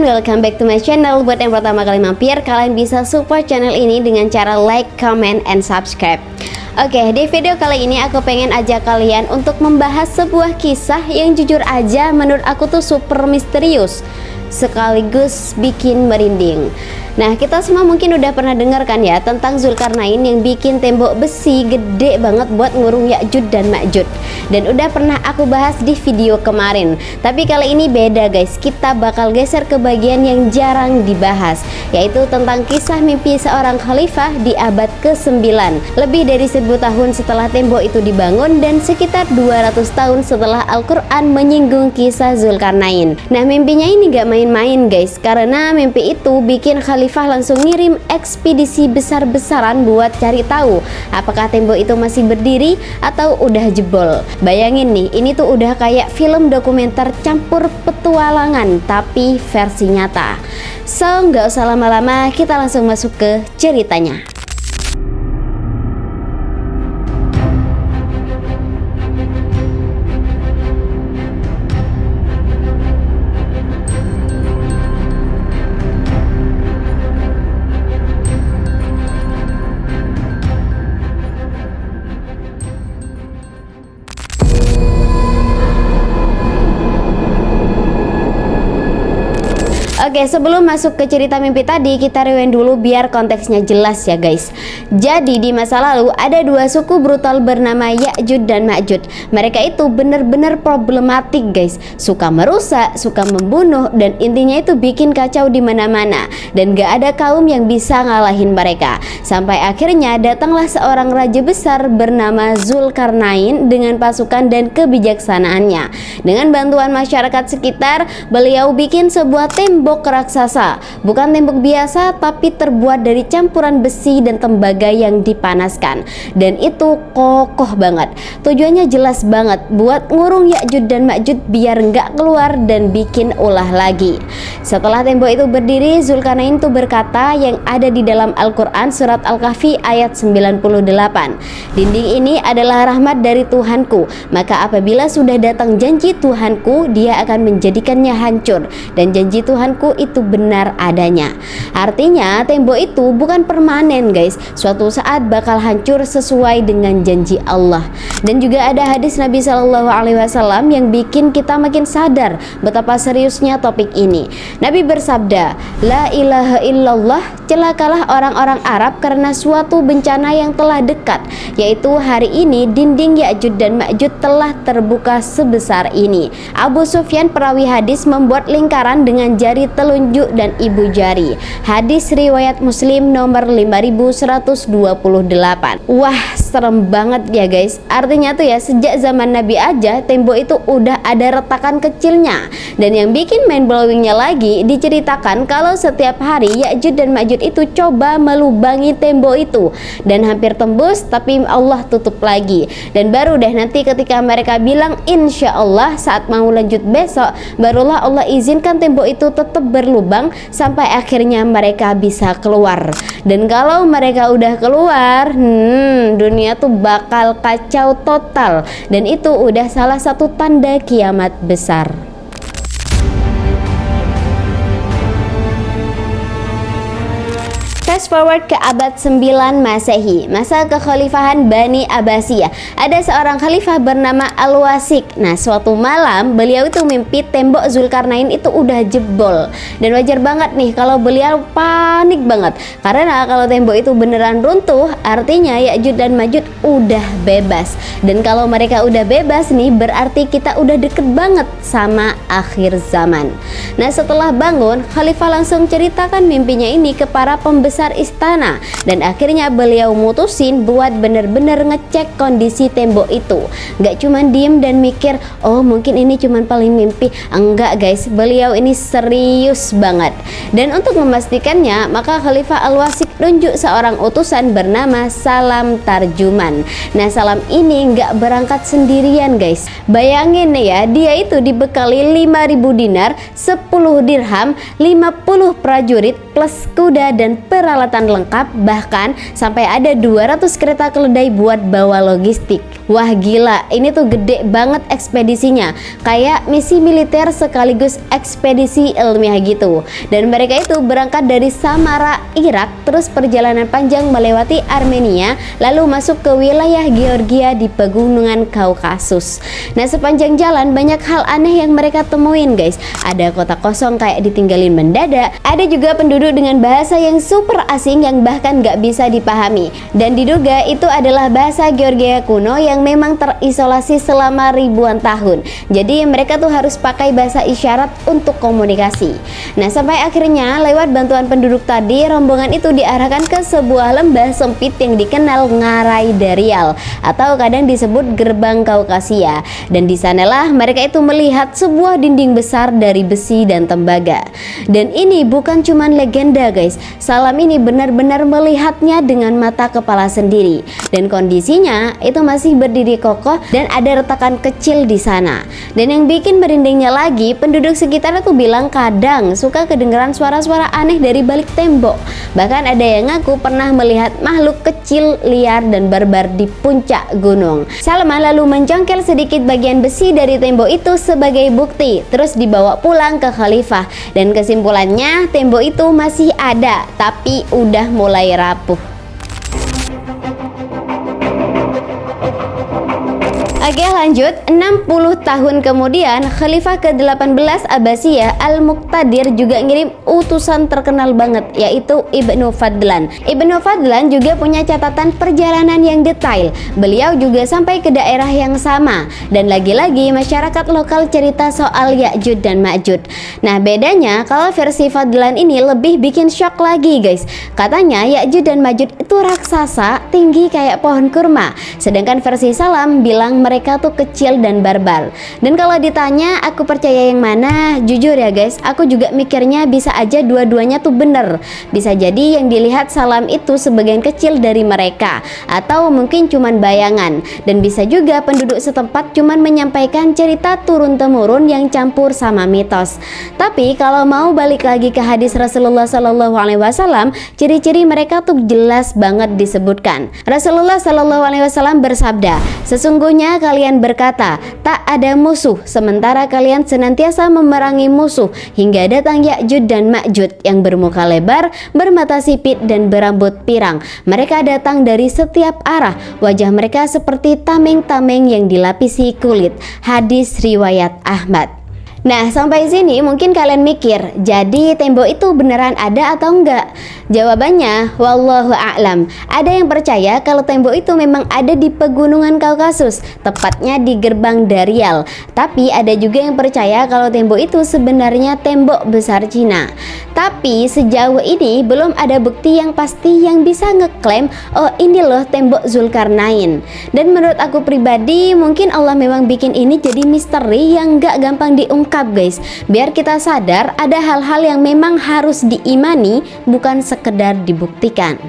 welcome back to my channel. Buat yang pertama kali mampir, kalian bisa support channel ini dengan cara like, comment, and subscribe. Oke, di video kali ini aku pengen ajak kalian untuk membahas sebuah kisah yang jujur aja menurut aku tuh super misterius sekaligus bikin merinding. Nah, kita semua mungkin udah pernah dengar kan ya tentang Zulkarnain yang bikin tembok besi gede banget buat ngurung Ya'juj dan Ma'juj. Dan udah pernah aku bahas di video kemarin. Tapi kali ini beda guys, kita bakal geser ke bagian yang jarang dibahas, yaitu tentang kisah mimpi seorang khalifah di abad ke-9. Lebih dari 1000 tahun setelah tembok itu dibangun dan sekitar 200 tahun setelah Al-Quran menyinggung kisah Zulkarnain. Nah, mimpinya ini gak main-main guys, karena mimpi itu bikin khalifah langsung ngirim ekspedisi besar-besaran buat cari tahu apakah tembok itu masih berdiri atau udah jebol. Bayangin nih, ini tuh udah kayak film dokumenter campur petualangan tapi versi nyata. So, nggak usah lama-lama, kita langsung masuk ke ceritanya. Oke, sebelum masuk ke cerita mimpi tadi, kita rewind dulu biar konteksnya jelas ya guys. Jadi di masa lalu ada dua suku brutal bernama Ya'juj dan Ma'juj. Mereka itu bener-bener problematik guys, suka merusak, suka membunuh, dan intinya itu bikin kacau di mana-mana. Dan gak ada kaum yang bisa ngalahin mereka. Sampai akhirnya datanglah seorang raja besar bernama Zulkarnain dengan pasukan dan kebijaksanaannya. Dengan bantuan masyarakat sekitar, beliau bikin sebuah tembok raksasa, bukan tembok biasa tapi terbuat dari campuran besi dan tembaga yang dipanaskan, dan itu kokoh banget. Tujuannya jelas banget, buat ngurung Ya'juj dan Ma'juj biar nggak keluar dan bikin ulah lagi. Setelah tembok itu berdiri, Zulkarnain tuh berkata yang ada di dalam Al-Quran surat Al-Kahfi ayat 98, dinding ini adalah rahmat dari Tuhanku, maka apabila sudah datang janji Tuhanku, dia akan menjadikannya hancur, dan janji Tuhanku itu benar adanya. Artinya tembok itu bukan permanen guys, suatu saat bakal hancur sesuai dengan janji Allah. Dan juga ada hadis Nabi Shallallahu Alaihi Wasallam yang bikin kita makin sadar betapa seriusnya topik ini. Nabi bersabda, la ilaha illallah, celakalah orang-orang Arab karena suatu bencana yang telah dekat, yaitu hari ini dinding Ya'juj dan Ma'juj telah terbuka sebesar ini. Abu Sufyan perawi hadis membuat lingkaran dengan jari telunjuk dan ibu jari. Hadis riwayat Muslim nomor 5128. Wah, serem banget ya guys. Artinya tuh ya, sejak zaman Nabi aja tembok itu udah ada retakan kecilnya. Dan yang bikin mind blowingnya lagi, diceritakan kalau setiap hari Ya'juj dan Ma'juj itu coba melubangi tembok itu dan hampir tembus, tapi Allah tutup lagi. Dan baru deh nanti ketika mereka bilang insya Allah saat mau lanjut besok, barulah Allah izinkan tembok itu tetap berlubang sampai akhirnya mereka bisa keluar. Dan kalau mereka udah keluar, dunia tuh bakal kacau total, dan itu udah salah satu tanda kiamat besar. Fast forward ke abad 9 Masehi, masa kekhalifahan Bani Abbasiyah. Ada seorang khalifah bernama Al-Wasik. Nah, suatu malam beliau itu mimpi tembok Zulkarnain itu udah jebol. Dan wajar banget nih kalau beliau panik banget, karena kalau tembok itu beneran runtuh, artinya Ya'juj dan Ma'juj udah bebas. Dan kalau mereka udah bebas nih, berarti kita udah deket banget sama akhir zaman. Nah, setelah bangun, khalifah langsung ceritakan mimpinya ini ke para pembesar istana, dan akhirnya beliau mutusin buat bener-bener ngecek kondisi tembok itu. Gak cuman diem dan mikir, oh mungkin ini cuman paling mimpi. Enggak guys, beliau ini serius banget. Dan untuk memastikannya, maka Khalifah Al-Wasik nunjuk seorang utusan bernama Salam Tarjuman. Nah, Salam ini gak berangkat sendirian guys. Bayangin nih ya, dia itu dibekali 5.000 dinar, 10 dirham, 50 prajurit plus kuda dan peralatan lengkap, bahkan sampai ada 200 kereta keledai buat bawa logistik. Wah gila, ini tuh gede banget ekspedisinya, kayak misi militer sekaligus ekspedisi ilmiah gitu. Dan mereka itu berangkat dari Samara, Irak, terus perjalanan panjang melewati Armenia, lalu masuk ke wilayah Georgia di pegunungan Kaukasus. Nah sepanjang jalan banyak hal aneh yang mereka temuin guys. Ada kota kosong kayak ditinggalin mendadak, ada juga penduduk dengan bahasa yang super asing yang bahkan gak bisa dipahami. Dan diduga itu adalah bahasa Georgia kuno yang memang terisolasi selama ribuan tahun. Jadi mereka tuh harus pakai bahasa isyarat untuk komunikasi. Nah sampai akhirnya lewat bantuan penduduk tadi, rombongan itu diarahkan ke sebuah lembah sempit yang dikenal Ngarai Darial atau kadang disebut Gerbang Kaukasia. Dan di sanalah mereka itu melihat sebuah dinding besar dari besi dan tembaga. Dan ini bukan cuman legenda guys, Salam ini benar-benar melihatnya dengan mata kepala sendiri. Dan kondisinya itu masih berdiri kokoh dan ada retakan kecil di sana. Dan yang bikin merindingnya lagi, penduduk sekitar itu bilang kadang suka kedengeran suara-suara aneh dari balik tembok. Bahkan ada yang ngaku pernah melihat makhluk kecil, liar dan barbar di puncak gunung. Salman lalu mencongkel sedikit bagian besi dari tembok itu sebagai bukti, terus dibawa pulang ke khalifah. Dan kesimpulannya, tembok itu masih ada, tapi udah mulai rapuh. Oke lanjut, 60 tahun kemudian Khalifah ke-18 Abbasiyah Al-Muqtadir juga ngirim utusan terkenal banget, yaitu Ibnu Fadlan. Ibnu Fadlan juga punya catatan perjalanan yang detail. Beliau juga sampai ke daerah yang sama. Dan lagi-lagi masyarakat lokal cerita soal Ya'jud dan Ma'jud. Nah bedanya kalau versi Fadlan ini lebih bikin shock lagi guys. Katanya Ya'jud dan Ma'jud itu raksasa tinggi kayak pohon kurma. Sedangkan versi Salam bilang mereka tuh kecil dan barbar. Dan kalau ditanya aku percaya yang mana, jujur ya guys, aku juga mikirnya bisa aja dua-duanya tuh bener. Bisa jadi yang dilihat Salam itu sebagian kecil dari mereka, atau mungkin cuman bayangan. Dan bisa juga penduduk setempat cuman menyampaikan cerita turun-temurun yang campur sama mitos. Tapi kalau mau balik lagi ke hadis Rasulullah SAW, ciri-ciri mereka tuh jelas banget disebutkan. Rasulullah SAW bersabda, sesungguhnya kalian berkata, tak ada musuh, sementara kalian senantiasa memerangi musuh, hingga datang Ya'jud dan Ma'jud yang bermuka lebar, bermata sipit dan berambut pirang. Mereka datang dari setiap arah, wajah mereka seperti tameng-tameng yang dilapisi kulit. Hadis riwayat Ahmad. Nah sampai sini mungkin kalian mikir, jadi tembok itu beneran ada atau enggak? Jawabannya wallahu a'lam. Ada yang percaya kalau tembok itu memang ada di pegunungan Kaukasus, tepatnya di Gerbang Darial. Tapi ada juga yang percaya kalau tembok itu sebenarnya tembok besar Cina. Tapi sejauh ini belum ada bukti yang pasti yang bisa ngeklaim oh ini loh tembok Zulkarnain. Dan menurut aku pribadi mungkin Allah memang bikin ini jadi misteri yang gak gampang diungkap guys, biar kita sadar ada hal-hal yang memang harus diimani, bukan sekedar dibuktikan.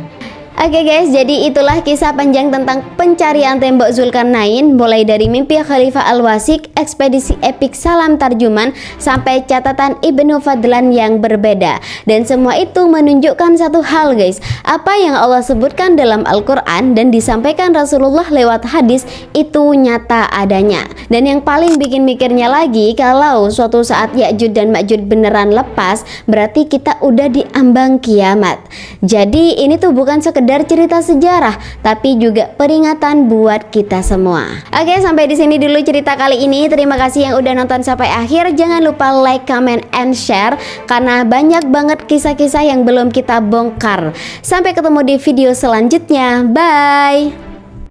Oke guys, jadi itulah kisah panjang tentang pencarian tembok Zulkarnain, mulai dari mimpi Khalifah Al-Wasik, ekspedisi epik Salam Tarjuman, sampai catatan Ibnu Fadlan yang berbeda. Dan semua itu menunjukkan satu hal guys, apa yang Allah sebutkan dalam Al-Quran dan disampaikan Rasulullah lewat hadis itu nyata adanya. Dan yang paling bikin mikirnya lagi, kalau suatu saat Ya'jud dan Ma'jud beneran lepas, berarti kita udah diambang kiamat. Jadi ini tuh bukan sekedar cerita sejarah, tapi juga peringatan buat kita semua. Oke, sampai di sini dulu cerita kali ini. Terima kasih yang udah nonton sampai akhir. Jangan lupa like, comment, and share karena banyak banget kisah-kisah yang belum kita bongkar. Sampai ketemu di video selanjutnya. Bye.